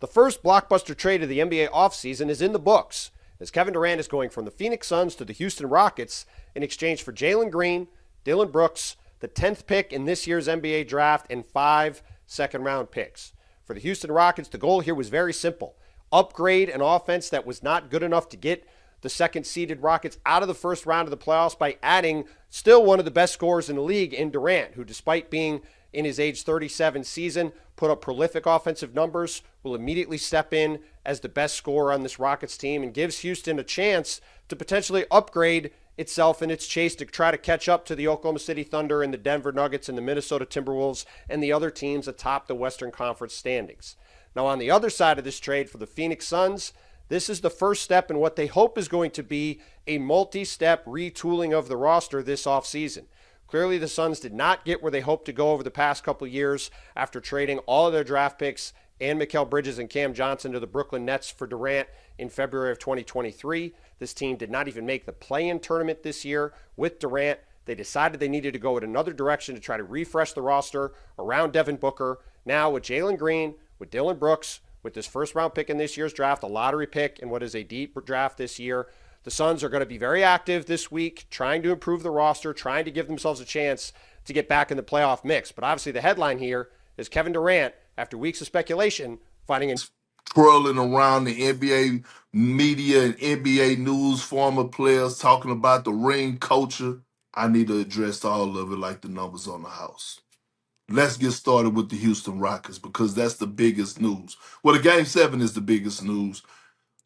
The first blockbuster trade of the NBA offseason is in the books, as Kevin Durant is going from the Phoenix Suns to the Houston Rockets in exchange for Jalen Green, Dillon Brooks, the 10th pick in this year's NBA draft, and 5 second-round picks. For the Houston Rockets, the goal here was very simple. Upgrade an offense that was not good enough to get the second-seeded Rockets out of the first round of the playoffs by adding still one of the best scorers in the league in Durant, who despite being in his age 37 season, put up prolific offensive numbers, will immediately step in as the best scorer on this Rockets team and gives Houston a chance to potentially upgrade itself in its chase to try to catch up to the Oklahoma City Thunder and the Denver Nuggets and the Minnesota Timberwolves and the other teams atop the Western Conference standings. Now, on the other side of this trade for the Phoenix Suns, this is the first step in what they hope is going to be a multi-step retooling of the roster this offseason. Clearly, the Suns did not get where they hoped to go over the past couple of years after trading all of their draft picks and Mikal Bridges and Cam Johnson to the Brooklyn Nets for Durant in February of 2023. This team did not even make the play-in tournament this year with Durant. They decided they needed to go in another direction to try to refresh the roster around Devin Booker. Now with Jalen Green, with Dillon Brooks, with this first-round pick in this year's draft, a lottery pick in what is a deep draft this year, the Suns are going to be very active this week, trying to improve the roster, trying to give themselves a chance to get back in the playoff mix. But obviously the headline here is Kevin Durant, after weeks of speculation, finding in twirling around the NBA media and NBA news, former players talking about the ring culture. I need to address all of it like the numbers on the house. Let's get started with the Houston Rockets because that's the biggest news. Well, the Game 7 is the biggest news.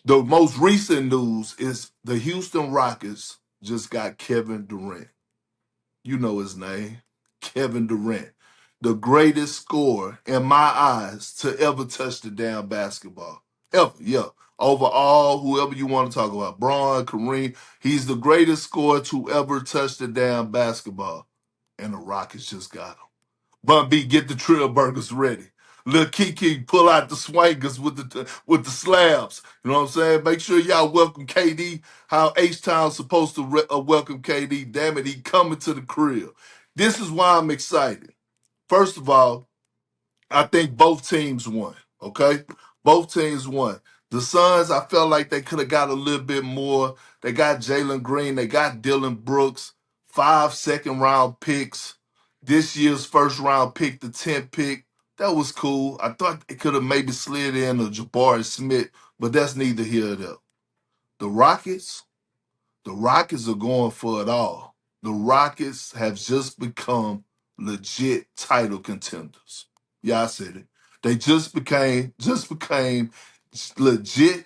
The most recent news is the Houston Rockets just got Kevin Durant. You know his name, Kevin Durant. The greatest scorer in my eyes to ever touch the damn basketball. Ever, yeah. Overall, whoever you want to talk about, Braun, Kareem, he's the greatest scorer to ever touch the damn basketball. And the Rockets just got him. Bun B, get the Trill Burgers ready. Lil Kiki, pull out the swingers with the slabs. You know what I'm saying? Make sure y'all welcome KD. How H-Town's supposed to welcome KD. Damn it, he coming to the crib. This is why I'm excited. First of all, I think both teams won. Okay, both teams won. The Suns, I felt like they could have got a little bit more. They got Jalen Green. They got Dillon Brooks. 5 second-round picks. This year's first-round pick, the 10th pick. That was cool. I thought it could have maybe slid in a Jabari Smith, but that's neither here nor there. The Rockets, the Rockets are going for it all. The Rockets have just become legit title contenders. Yeah, I said it. They just became legit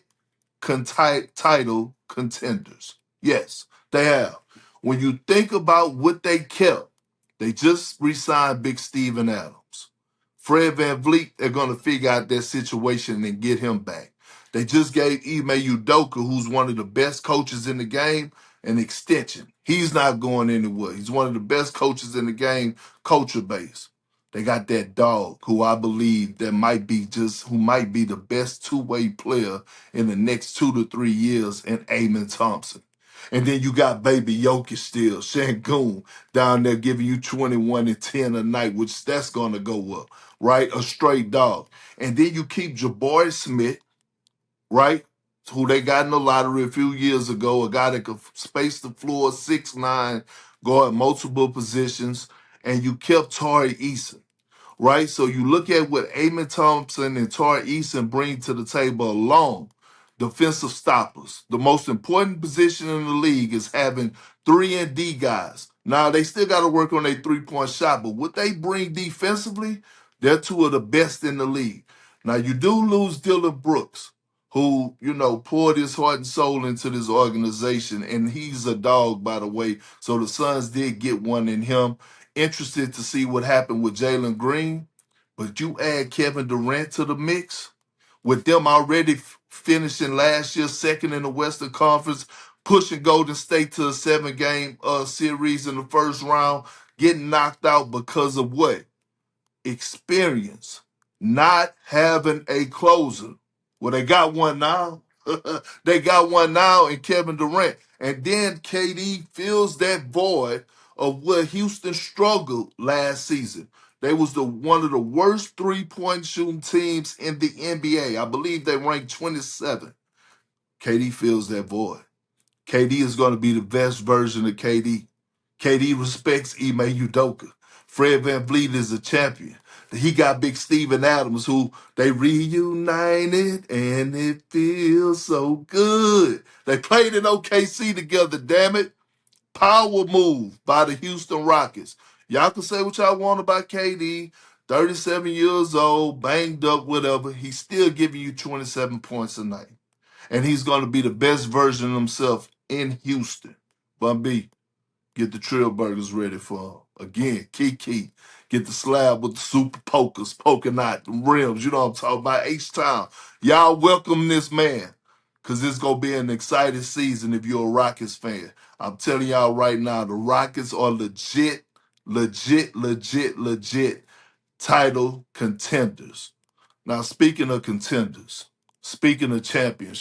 title contenders. Yes, they have. When you think about what they kept, they just re-signed Big Steven Adams. Fred Van Vliet, they're going to figure out their situation and get him back. They just gave Ime Udoka, who's one of the best coaches in the game, an extension. He's not going anywhere. He's one of the best coaches in the game, culture base. They got that dog who I believe who might be the best two-way player in the next 2 to 3 years in Amen Thompson. And then you got Baby Jokic still, Shangoon, down there giving you 21 and 10 a night, which that's going to go up, right? A straight dog. And then you keep Jabari Smith, right? Who they got in the lottery a few years ago, a guy that could space the floor, 6'9", guard multiple positions, and you kept Tari Eason, right? So you look at what Amen Thompson and Tari Eason bring to the table alone. Defensive stoppers. The most important position in the league is having 3-and-D guys. Now, they still got to work on their three-point shot, but what they bring defensively, they're two of the best in the league. Now, you do lose Dillon Brooks, who, poured his heart and soul into this organization, and he's a dog, by the way, so the Suns did get one in him. Interested to see what happened with Jalen Green, but you add Kevin Durant to the mix, with them already finishing last year second in the Western Conference, pushing Golden State to a 7-game series in the first round, getting knocked out because of what? Experience, not having a closer. Well, they got one now. They got one now in Kevin Durant. And then KD fills that void of where Houston struggled last season. They was one of the worst three-point shooting teams in the NBA. I believe they ranked 27. KD fills that void. KD is going to be the best version of KD. KD respects Ime Udoka. Fred VanVleet is a champion. He got Big Steven Adams, who they reunited, and it feels so good. They played in OKC together, damn it. Power move by the Houston Rockets. Y'all can say what y'all want about KD. 37 years old, banged up, whatever. He's still giving you 27 points a night. And he's going to be the best version of himself in Houston. Bun B, get the Trill Burgers ready for him. Again, Kiki, get the slab with the super pokers, poking out the rims. You know what I'm talking about? H-Town. Y'all welcome this man, because it's going to be an exciting season if you're a Rockets fan. I'm telling y'all right now, the Rockets are legit title contenders. Now, speaking of contenders, speaking of championships,